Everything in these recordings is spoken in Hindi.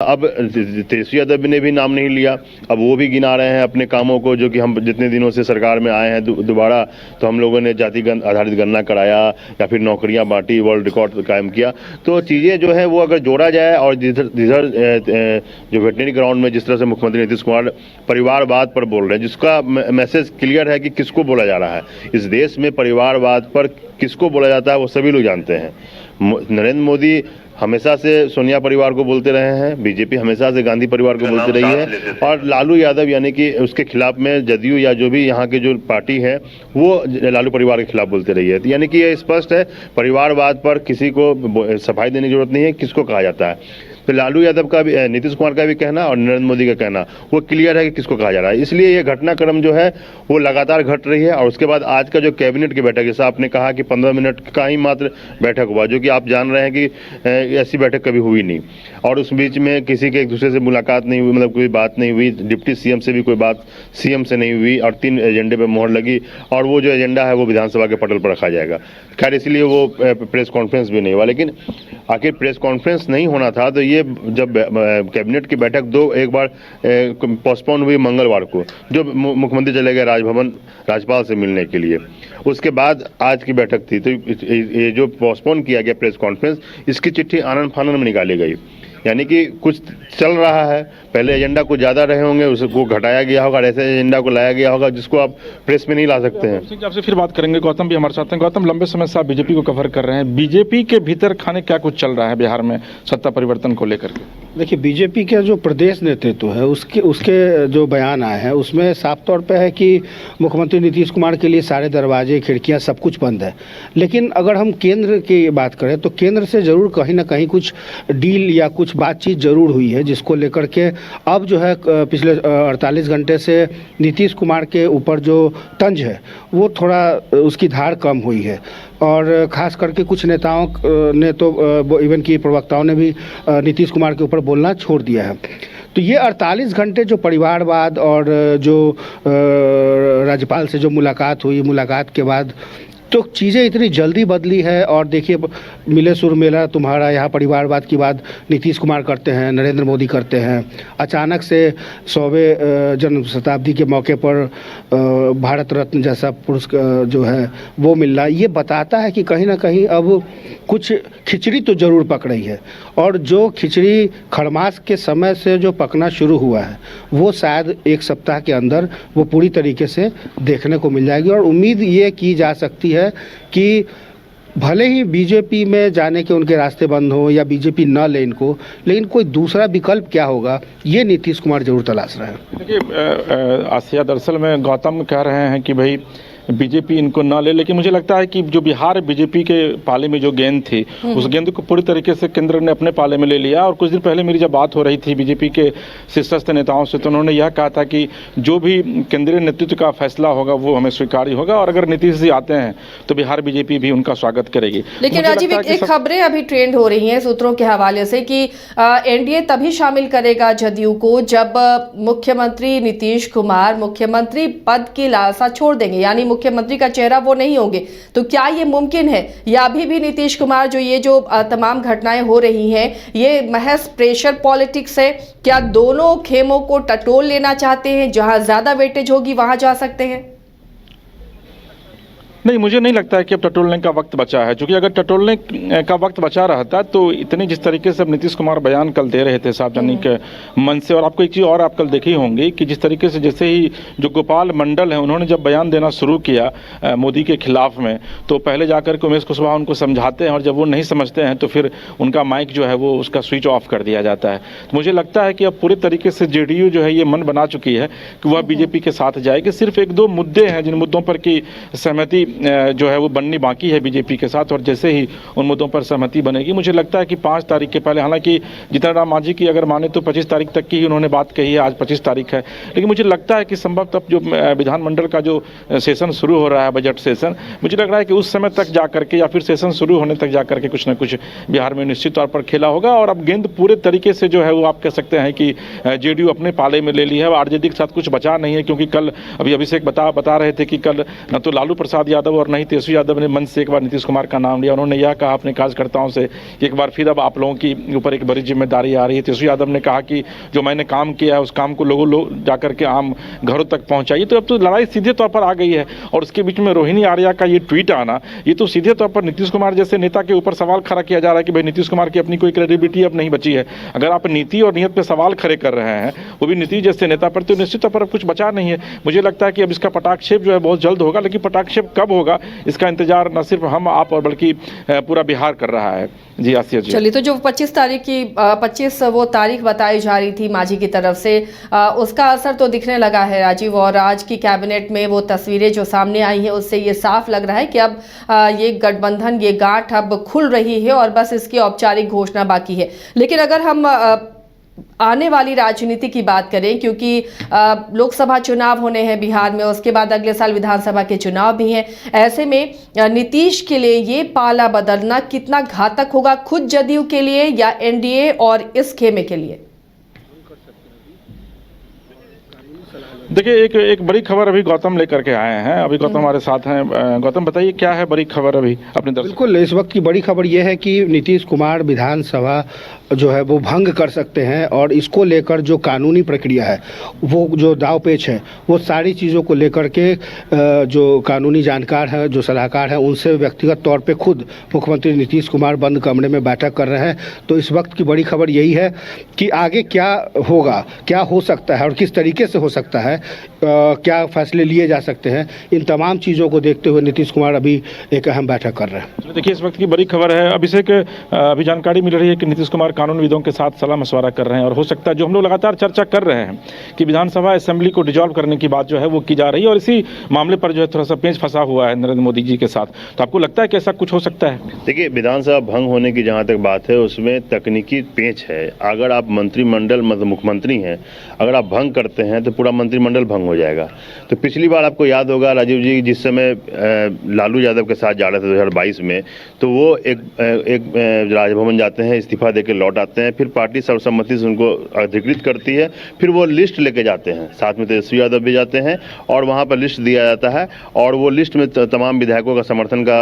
अब तेजस्वी यादव ने भी नाम नहीं लिया, अब वो भी गिना रहे हैं अपने कामों को, जो कि हम जितने दिनों से सरकार में आए हैं दोबारा तो हम लोगों ने जाति आधारित गणना कराया या फिर नौकरियां बांटी, वर्ल्ड रिकॉर्ड कायम किया। तो चीज़ें जो है वो अगर जोड़ा जाए और जिधर जो वेटनरी ग्राउंड में जिस तरह से मुख्यमंत्री नीतीश कुमार परिवारवाद पर बोल रहे हैं, जिसका मैसेज क्लियर है कि किसको बोला जा रहा है। इस देश में परिवारवाद पर किसको बोला जाता है वो सभी लोग जानते हैं। नरेंद्र मोदी हमेशा से सोनिया परिवार को बोलते रहे हैं, बीजेपी हमेशा से गांधी परिवार को बोलते रही है, और लालू यादव यानी कि उसके खिलाफ में जदयू या जो भी यहाँ की जो पार्टी है वो लालू परिवार के खिलाफ बोलते रही है। यानी कि ये स्पष्ट है, परिवारवाद पर किसी को सफाई देने की जरूरत नहीं है किसको कहा जाता है। तो लालू यादव का भी, नीतीश कुमार का भी कहना और नरेंद्र मोदी का कहना वो क्लियर है कि किसको कहा जा रहा है। इसलिए ये घटनाक्रम जो है वो लगातार घट रही है। और उसके बाद आज का जो कैबिनेट की बैठक, जैसा आपने कहा कि 15 मिनट का ही मात्र बैठक हुआ, जो कि आप जान रहे हैं कि ऐसी बैठक कभी हुई नहीं, और उस बीच में किसी के एक दूसरे से मुलाकात नहीं हुई, मतलब कोई बात नहीं हुई, डिप्टी सीएम से भी कोई बात सीएम से नहीं हुई, और 3 एजेंडे पे मोहर लगी, और वो जो एजेंडा है वो विधानसभा के पटल पर रखा जाएगा। खैर इसलिए वो प्रेस कॉन्फ्रेंस भी नहीं हुआ। लेकिन आखिर प्रेस कॉन्फ्रेंस नहीं होना था तो ये जब कैबिनेट की बैठक एक बार पोस्टपोन हुई मंगलवार को, जो मुख्यमंत्री चले गए राजभवन राज्यपाल से मिलने के लिए, उसके बाद आज की बैठक थी। तो ये जो पोस्टपोन किया गया प्रेस कॉन्फ्रेंस, इसकी चिट्ठी आनन फानन में निकाली गई। यानी कि कुछ चल रहा है, पहले एजेंडा कुछ ज़्यादा रहे होंगे, उसको घटाया गया होगा, ऐसे एजेंडा को लाया गया होगा जिसको आप प्रेस में नहीं ला सकते हैं। आपसे फिर बात करेंगे। गौतम भी हमारे साथ हैं। गौतम, लंबे समय से आप बीजेपी को कवर कर रहे हैं, बीजेपी के भीतर खाने क्या कुछ चल रहा है बिहार में सत्ता परिवर्तन को लेकर के? देखिए, बीजेपी के जो प्रदेश नेतृत्व है उसके जो बयान आए हैं उसमें साफ तौर पे है कि मुख्यमंत्री नीतीश कुमार के लिए सारे दरवाजे खिड़कियां सब कुछ बंद है। लेकिन अगर हम केंद्र की बात करें तो केंद्र से ज़रूर कहीं ना कहीं कुछ डील या कुछ बातचीत ज़रूर हुई है, जिसको लेकर के अब जो है पिछले 48 घंटे से नीतीश कुमार के ऊपर जो तंज है वो थोड़ा उसकी धार कम हुई है। और ख़ास करके कुछ नेताओं ने तो इवन की प्रवक्ताओं ने भी नीतीश कुमार के ऊपर बोलना छोड़ दिया है। तो ये 48 घंटे जो परिवारवाद और जो राज्यपाल से जो मुलाकात हुई, मुलाकात के बाद तो चीज़ें इतनी जल्दी बदली है। और देखिए, मिले सुर मेला तुम्हारा, यहाँ परिवारवाद की बात नीतीश कुमार करते हैं, नरेंद्र मोदी करते हैं, अचानक से 100वें जन्म शताब्दी के मौके पर भारत रत्न जैसा पुरस्कार जो है वो मिलना, ये बताता है कि कहीं ना कहीं अब कुछ खिचड़ी तो ज़रूर पक रही है। और जो खिचड़ी खड़मास के समय से जो पकना शुरू हुआ है वो शायद एक सप्ताह के अंदर वो पूरी तरीके से देखने को मिल जाएगी। और उम्मीद ये की जा सकती है कि भले ही बीजेपी में जाने के उनके रास्ते बंद हो या बीजेपी न ले इनको, लेकिन कोई दूसरा विकल्प क्या होगा ये नीतीश कुमार जरूर तलाश रहे हैं। देखिए आसिया, दरअसल में गौतम कह रहे हैं कि भाई बीजेपी इनको ना ले, लेकिन मुझे लगता है कि जो बिहार बीजेपी के पाले में जो गेंद थी उस गेंद को पूरी तरीके से केंद्र ने अपने पाले में ले लिया। और कुछ दिन पहले मेरी जब बात हो रही थी बीजेपी के शीर्षस्थ नेताओं से तो उन्होंने यह कहा था कि जो भी केंद्रीय नेतृत्व का फैसला होगा वो हमें स्वीकार्य होगा, और अगर नीतीश जी आते हैं तो बिहार बीजेपी भी उनका स्वागत करेगी। लेकिन राजीव, एक खबरें अभी ट्रेंड हो रही हैं सूत्रों के हवाले से कि एनडीए तभी शामिल करेगा जदयू को जब मुख्यमंत्री नीतीश कुमार मुख्यमंत्री पद की लालसा छोड़ देंगे, यानी मुख्यमंत्री का चेहरा वो नहीं होंगे। तो क्या ये मुमकिन है, या अभी भी नीतीश कुमार ये जो तमाम घटनाएं हो रही हैं ये महज प्रेशर पॉलिटिक्स है? क्या दोनों खेमों को टटोल लेना चाहते हैं, जहां ज्यादा वेटेज होगी वहां जा सकते हैं? नहीं, मुझे नहीं लगता है कि अब टटोलने का वक्त बचा है, क्योंकि अगर टटोलने का वक्त बचा रहता तो इतने जिस तरीके से अब नीतीश कुमार बयान कल दे रहे थे सार्वजनिक मंच से, और आपको एक चीज़ और आप कल देखी होंगी कि जिस तरीके से जैसे ही जो गोपाल मंडल है उन्होंने जब बयान देना शुरू किया मोदी के खिलाफ में, तो पहले जाकर के उमेश कुशवाहा उनको समझाते हैं, और जब वो नहीं समझते हैं तो फिर उनका माइक जो है वो उसका स्विच ऑफ कर दिया जाता है। तो मुझे लगता है कि अब पूरे तरीके से जेडीयू जो है ये मन बना चुकी है कि वह बीजेपी के साथ जाएगी। सिर्फ 1-2 मुद्दे हैं जिन मुद्दों पर की सहमति जो है वो बननी बाकी है बीजेपी के साथ, और जैसे ही उन मुद्दों पर सहमति बनेगी मुझे लगता है कि 5 तारीख के पहले, हालांकि जीतन राम मांझी की अगर माने तो 25 तारीख तक की ही उन्होंने बात कही है, आज 25 तारीख है, लेकिन मुझे लगता है कि संभवतः जो विधानमंडल का जो सेशन शुरू हो रहा है, बजट सेशन, मुझे लग रहा है कि उस समय तक जा करके या फिर सेशन शुरू होने तक जा करके कुछ ना कुछ बिहार में निश्चित तौर पर खेला होगा। और अब गेंद पूरे तरीके से जो है वो आप कह सकते हैं कि जेडीयू अपने पाले में ले ली है। आरजेडी के साथ कुछ बचा नहीं है, क्योंकि कल अभी अभिषेक बता रहे थे कि कल न तो लालू प्रसाद यादव और नहीं तेजस्वी यादव ने मंच से एक बार नीतीश कुमार का नाम लिया। उन्होंने यह कहा अपने कार्यकर्ताओं से कि एक बार फिर अब आप लोगों की ऊपर एक बड़ी जिम्मेदारी आ रही है। तेजस्वी यादव ने कहा कि जो मैंने काम किया है उस काम को लोग जाकर के आम घरों तक पहुंचाइए। तो अब तो लड़ाई सीधे तौर पर आ गई है और उसके बीच में रोहिणी आर्या का ये ट्वीट आना, ये तो सीधे तौर पर नीतीश कुमार जैसे नेता के ऊपर सवाल खड़ा किया जा रहा है कि भाई नीतीश कुमार की अपनी कोई क्रेडिबिलिटी अब नहीं बची है। अगर आप नीति और नियत पे सवाल खड़े कर रहे हैं, वो भी नीतीश जैसे नेता पर, तो निश्चित तौर पर अब कुछ बचा नहीं है। मुझे लगता है कि अब इसका पटाक्षेप जो है बहुत जल्द होगा, लेकिन पटाक्षेप कब होगा इसका इंतजार न सिर्फ हम आप और बल्कि पूरा बिहार कर रहा है। जी आसिया जी। चलिए, तो जो 25 वो तारीख बताई जा रही थी मांझी की तरफ से, उसका असर तो दिखने लगा है राजीव, और आज की कैबिनेट में वो तस्वीरें जो सामने आई हैं उससे ये साफ लग रहा है कि अब ये गठबंधन, ये गांठ अब खुल रही है और बस इसकी औपचारिक घोषणा बाकी है। लेकिन अगर हम आने वाली राजनीति की बात करें, क्योंकि लोकसभा चुनाव होने हैं बिहार में, उसके बाद अगले साल विधानसभा के चुनाव भी हैं, ऐसे में नीतीश के लिए ये पाला बदलना कितना घातक होगा, खुद जदयू के लिए या एनडीए और इस खेमे के लिए? देखिए, एक बड़ी खबर अभी गौतम लेकर के आए हैं। अभी गौतम हमारे साथ हैं। गौतम, बताइए क्या है बड़ी खबर अभी अपने दर्शक? बिल्कुल, इस वक्त की बड़ी खबर यह है कि नीतीश कुमार विधानसभा जो है वो भंग कर सकते हैं, और इसको लेकर जो कानूनी प्रक्रिया है, वो जो दाव पेच है, वो सारी चीज़ों को लेकर के जो कानूनी जानकार हैं, जो सलाहकार हैं, उनसे व्यक्तिगत तौर पे खुद मुख्यमंत्री नीतीश कुमार बंद कमरे में बैठक कर रहे हैं। तो इस वक्त की बड़ी खबर यही है कि आगे क्या होगा, क्या हो सकता है और किस तरीके से हो सकता है, क्या फैसले लिए जा सकते हैं, इन तमाम चीज़ों को देखते हुए नीतीश कुमार अभी एक अहम बैठक कर रहे हैं। देखिए, इस वक्त की बड़ी खबर है अभिषेक, अभी जानकारी मिल रही है कि नीतीश कुमार कानूनविदों के साथ सलाह मशवरा कर रहे हैं, और हो सकता है जो हम लोग लगातार चर्चा कर रहे हैं कि विधानसभा असेंबली को डिसॉल्व करने की बात जो है वो की जा रही है, और इसी मामले पर जो है थोड़ा सा पेंच फंसा हुआ है नरेंद्र मोदी जी के साथ। तो आपको लगता है कि ऐसा कुछ हो सकता है? देखिए, विधानसभा भंग होने की जहाँ तक बात है उसमें तकनीकी पेंच है। अगर आप मंत्रिमंडल, मतलब मुख्यमंत्री हैं, अगर आप भंग करते हैं तो पूरा मंत्रिमंडल भंग हो जाएगा। तो पिछली बार आपको याद होगा राजीव जी, जिस समय लालू यादव के साथ जा रहे थे 2022 में, तो वो एक राजभवन जाते हैं, इस्तीफा देकर लौट आते हैं, फिर पार्टी सर्वसम्मति से उनको अधिकृत करती है, फिर वो लिस्ट लेके जाते हैं, साथ में तेजस्वी यादव भी जाते हैं, और वहाँ पर लिस्ट दिया जाता है, और वो लिस्ट में तमाम विधायकों का समर्थन का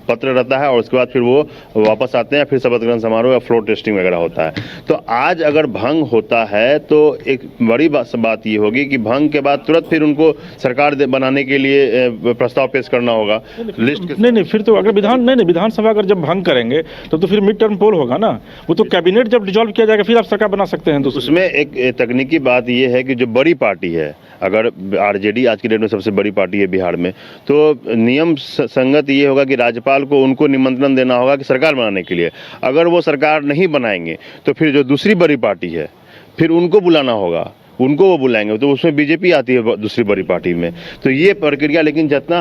पत्र रहता है, और उसके बाद फिर वो वापस आते हैं, फिर शपथ ग्रहण समारोह या फ्लोर टेस्टिंग वगैरह होता है। तो आज अगर भंग होता है तो एक बड़ी बात ये होगी कि भंग के बाद तुरंत फिर उनको सरकार बनाने के लिए प्रस्ताव पेश करना होगा लिस्ट के। नहीं, फिर तो अगर विधानसभा अगर जब भंग करेंगे तो फिर मिड टर्म पोल होगा ना, वो तो कैबिनेट जब डिसॉल्व किया जाएगा फिर आप सरकार बना सकते हैं। तो उसमें एक तकनीकी बात ये है कि जो बड़ी पार्टी है, अगर आरजेडी आज की डेट में सबसे बड़ी पार्टी है बिहार में, तो नियम संगत ये होगा कि राज्यपाल को उनको निमंत्रण देना होगा कि सरकार बनाने के लिए। अगर वो सरकार नहीं बनाएंगे तो फिर जो दूसरी बड़ी पार्टी है फिर उनको बुलाना होगा, उनको वो बुलाएंगे, तो उसमें बीजेपी आती है दूसरी बड़ी पार्टी में। तो ये प्रक्रिया, लेकिन जितना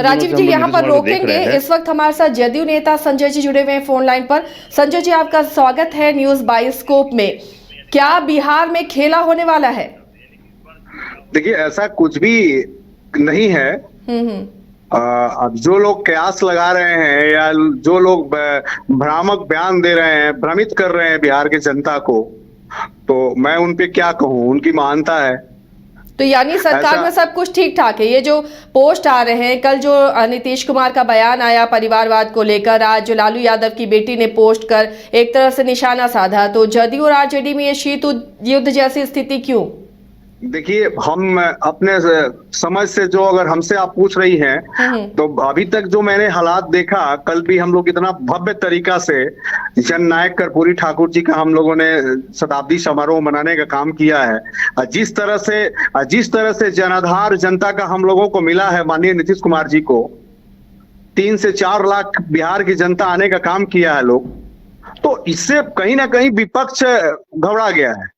राजीव जी यहाँ पर रोकेंगे, इस वक्त हमारे साथ जदयू नेता संजय जी जुड़े हुए हैं फोन लाइन पर। संजय जी, आपका स्वागत है न्यूज बाइस्कोप में। क्या बिहार में खेला होने वाला है? देखिए, ऐसा कुछ भी नहीं है। अब जो लोग कयास लगा रहे हैं या जो लोग भ्रामक बयान दे रहे हैं, भ्रमित कर रहे हैं बिहार की जनता को, तो मैं उन पे क्या कहूं, उनकी महानता है। तो यानी सरकार में सब कुछ ठीक ठाक है? ये जो पोस्ट आ रहे हैं, कल जो नीतीश कुमार का बयान आया परिवारवाद को लेकर, आज जो लालू यादव की बेटी ने पोस्ट कर एक तरह से निशाना साधा, तो जदयू और आरजेडी में ये शीत युद्ध जैसी स्थिति क्यों? देखिए, हम अपने समझ से, जो अगर हमसे आप पूछ रही हैं, तो अभी तक जो मैंने हालात देखा, कल भी हम लोग इतना भव्य तरीका से जननायक कर्पूरी ठाकुर जी का हम लोगों ने शताब्दी समारोह मनाने का काम किया है। जिस तरह से जनाधार जनता का हम लोगों को मिला है, माननीय नीतीश कुमार जी को 3 से 4 लाख बिहार की जनता आने का काम किया है लोग, तो इससे कहीं ना कहीं विपक्ष घबरा गया है।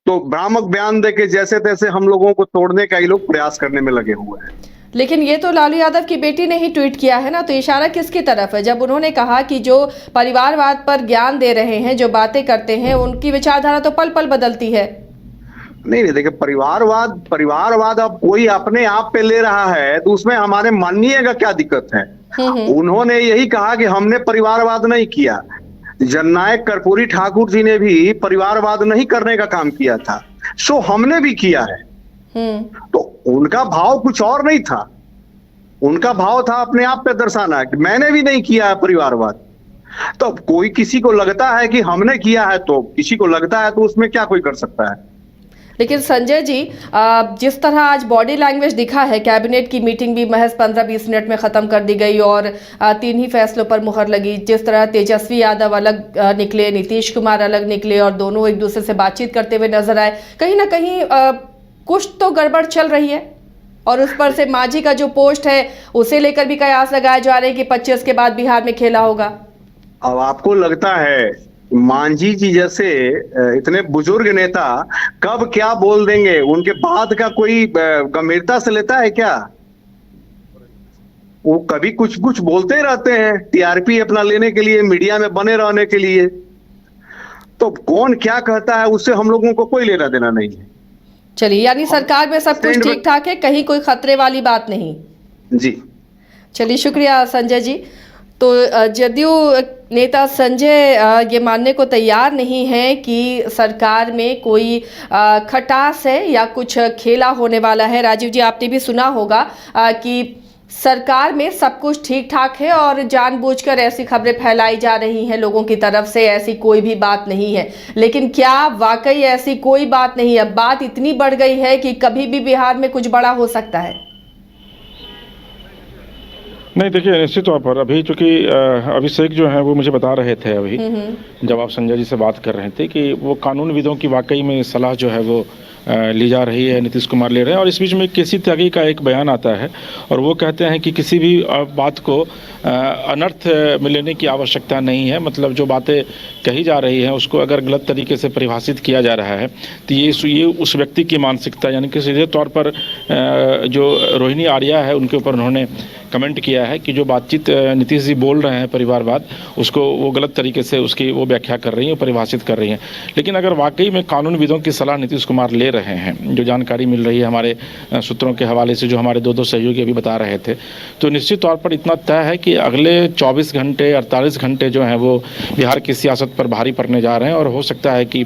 तो भ्रामक बयान देके जैसे तैसे हम लोगों को तोड़ने का ये लोग प्रयास करने में लगे हुए हैं। लेकिन ये तो लालू यादव की बेटी ने ही ट्वीट किया है ना, तो इशारा किसकी तरफ है? जब उन्होंने कहा कि जो परिवारवाद पर ज्ञान दे रहे हैं, जो बातें करते हैं, उनकी विचारधारा तो पल पल बदलती है। नहीं, देखिए, परिवारवाद अब कोई अपने आप पे ले रहा है तो उसमें हमारे माननीय का क्या दिक्कत है? उन्होंने यही कहा कि हमने परिवारवाद नहीं किया। जननायक कर्पूरी ठाकुर जी ने भी परिवारवाद नहीं करने का काम किया था, सो हमने भी किया है। तो उनका भाव कुछ और नहीं था। उनका भाव था अपने आप पे दर्शाना कि मैंने भी नहीं किया है परिवारवाद। तो कोई किसी को लगता है कि हमने किया है, तो किसी को लगता है तो उसमें क्या कोई कर सकता है। लेकिन संजय जी, जिस तरह आज बॉडी लैंग्वेज दिखा है, कैबिनेट की मीटिंग भी महज 15-20 मिनट में ख़त्म कर दी गई और 3 ही फैसलों पर मुहर लगी। जिस तरह तेजस्वी यादव अलग निकले, नीतीश कुमार अलग निकले और दोनों एक दूसरे से बातचीत करते हुए नजर आए, कहीं ना कहीं कुछ तो गड़बड़ चल रही है। और उस पर से मांझी का जो पोस्ट है उसे लेकर भी कयास लगाए जा रहे हैं कि 25 के बाद बिहार में खेला होगा। अब आपको लगता है मांझी जी जैसे इतने बुजुर्ग नेता कब क्या बोल देंगे, उनके बाद का कोई गंभीरता से लेता है क्या? वो कभी कुछ कुछ बोलते ही रहते हैं टीआरपी अपना लेने के लिए, मीडिया में बने रहने के लिए। तो कौन क्या कहता है उससे हम लोगों को कोई लेना देना नहीं है। चलिए, यानी सरकार में सब कुछ ठीक ठाक है, कहीं कोई खतरे वाली बात नहीं। जी चलिए, शुक्रिया संजय जी। तो जदयू नेता संजय ये मानने को तैयार नहीं है कि सरकार में कोई खटास है या कुछ खेला होने वाला है। राजीव जी, आपने भी सुना होगा कि सरकार में सब कुछ ठीक ठाक है और जानबूझकर ऐसी खबरें फैलाई जा रही हैं लोगों की तरफ से, ऐसी कोई भी बात नहीं है। लेकिन क्या वाकई ऐसी कोई बात नहीं है? बात इतनी बढ़ गई है कि कभी भी बिहार में कुछ बड़ा हो सकता है। नहीं, देखिए, निश्चित तौर पर अभी चूंकि अभिषेक जो है वो मुझे बता रहे थे अभी जब आप संजय जी से बात कर रहे थे कि वो कानूनविदों की वाकई में सलाह जो है वो ली जा रही है, नीतीश कुमार ले रहे हैं। और इस बीच में केसी त्यागी का एक बयान आता है और वो कहते हैं कि किसी भी बात को अनर्थ में लेने की आवश्यकता नहीं है। मतलब जो बातें कही जा रही हैं उसको अगर गलत तरीके से परिभाषित किया जा रहा है तो ये उस व्यक्ति की मानसिकता, यानी कि सीधे तौर पर जो रोहिणी आर्या है उनके ऊपर उन्होंने कमेंट किया है कि जो बातचीत नीतीश जी बोल रहे हैं परिवारवाद, उसको वो गलत तरीके से उसकी वो व्याख्या कर रही हैं, परिभाषित कर रही हैं। लेकिन अगर वाकई में कानूनविदों की सलाह नीतीश कुमार ले रहे हैं, जो जानकारी मिल रही है हमारे सूत्रों के हवाले से, जो हमारे दो सहयोगी अभी बता रहे थे, तो निश्चित तौर पर इतना तय है कि अगले 24 घंटे 48 घंटे जो हैं वो बिहार की सियासत पर भारी पड़ने जा रहे हैं। और हो सकता है कि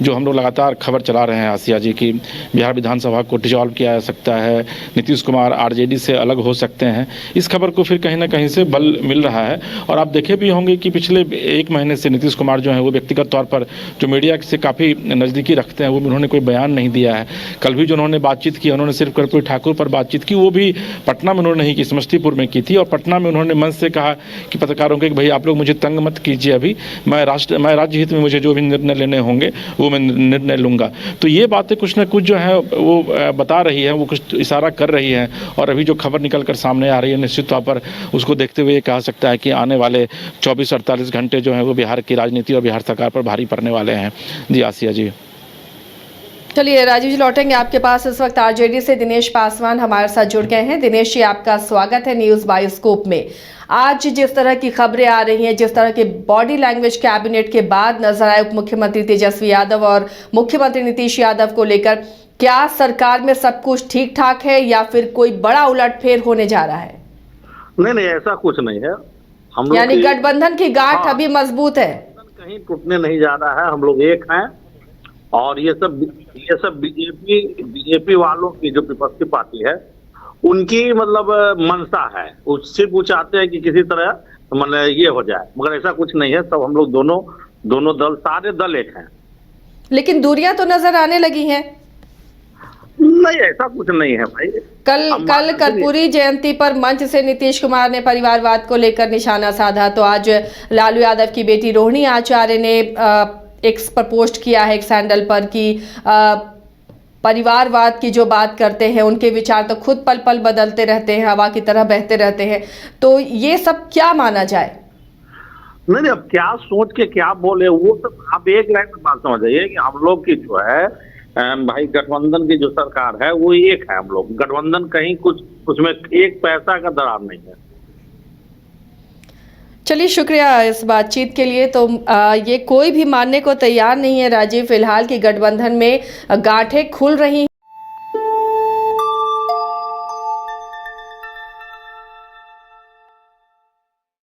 जो हम लोग लगातार खबर चला रहे हैं आसिया जी की बिहार विधानसभा को डिसॉल्व किया जा सकता है, नीतीश कुमार आरजेडी से अलग हो सकते हैं, इस खबर को फिर कहीं ना कहीं से बल मिल रहा है। और आप देखे भी होंगे कि पिछले 1 महीने से नीतीश कुमार जो है वो व्यक्तिगत तौर पर जो मीडिया से काफ़ी नज़दीकी रखते हैं, वो उन्होंने कोई बयान नहीं दिया है। कल भी जो उन्होंने बातचीत की, उन्होंने सिर्फ कर्पूरी ठाकुर पर बातचीत की, वो भी पटना में उन्होंने नहीं की, समस्तीपुर में की थी। और पटना में उन्होंने मंच से कहा कि पत्रकारों के, भाई आप लोग मुझे तंग मत कीजिए, अभी मैं राज्य हित में मुझे जो भी निर्णय लेने होंगे वो मैं निर्णय लूँगा। तो ये बातें कुछ न कुछ जो है वो बता रही है, वो कुछ इशारा कर रही है। और अभी जो खबर निकल कर सामने आ रही है, निश्चित तौर पर उसको देखते हुए ये कहा सकता है कि आने वाले 24-48 घंटे जो हैं वो बिहार की राजनीति और बिहार सरकार पर भारी पड़ने वाले हैं। जी आसिया जी। चलिए राजीव जी, लौटेंगे आपके पास। इस वक्त आरजेडी से दिनेश पासवान हमारे साथ जुड़ गए हैं। दिनेश जी, आपका स्वागत है न्यूज़ बायोस्कोप में। आज जिस तरह की खबरें आ रही हैं, जिस तरह के बॉडी लैंग्वेज कैबिनेट के बाद नजर आए उप मुख्यमंत्री तेजस्वी यादव और मुख्यमंत्री नीतीश यादव को लेकर, क्या सरकार में सब कुछ ठीक ठाक है या फिर कोई बड़ा उलटफेर होने जा रहा है? नहीं, ऐसा कुछ नहीं है। हम लोग यानी गठबंधन की गांठ अभी मजबूत है, कहीं टूटने नहीं जा रहा है। हम लोग एक हैं और ये सब बीजेपी वालों की जो विपक्षी पार्टी है उनकी मतलब मंशा है। उससे वो चाहते हैं कि किसी तरह मतलब ये हो जाए, मगर ऐसा कुछ नहीं है। सब हम लोग दोनों दल, सारे दल एक हैं। लेकिन दूरियां तो नजर आने लगी हैं। नहीं, ऐसा कुछ नहीं है भाई। कल कर्पूरी जयंती पर मंच से नीतीश कुमार ने परिवारवाद को लेकर निशाना साधा, तो आज लालू यादव की बेटी रोहिणी आचार्य ने एक पर पोस्ट किया है एक सैंडल पर कि परिवारवाद की जो बात करते हैं उनके विचार तो खुद पल पल बदलते रहते हैं, हवा की तरह बहते रहते हैं। तो ये सब क्या माना जाए? नहीं, अब क्या सोच के क्या बोले वो सब आप एक लाइन में बात समझ जाइए कि हम लोग की जो है भाई गठबंधन की जो सरकार है वो एक है। हम लोग गठबंधन कहीं कुछ उसमें एक पैसा का दरार नहीं है। चलिए, शुक्रिया इस बातचीत के लिए। तो ये कोई भी मानने को तैयार नहीं है राजीव फिलहाल कि गठबंधन में गांठें खुल रही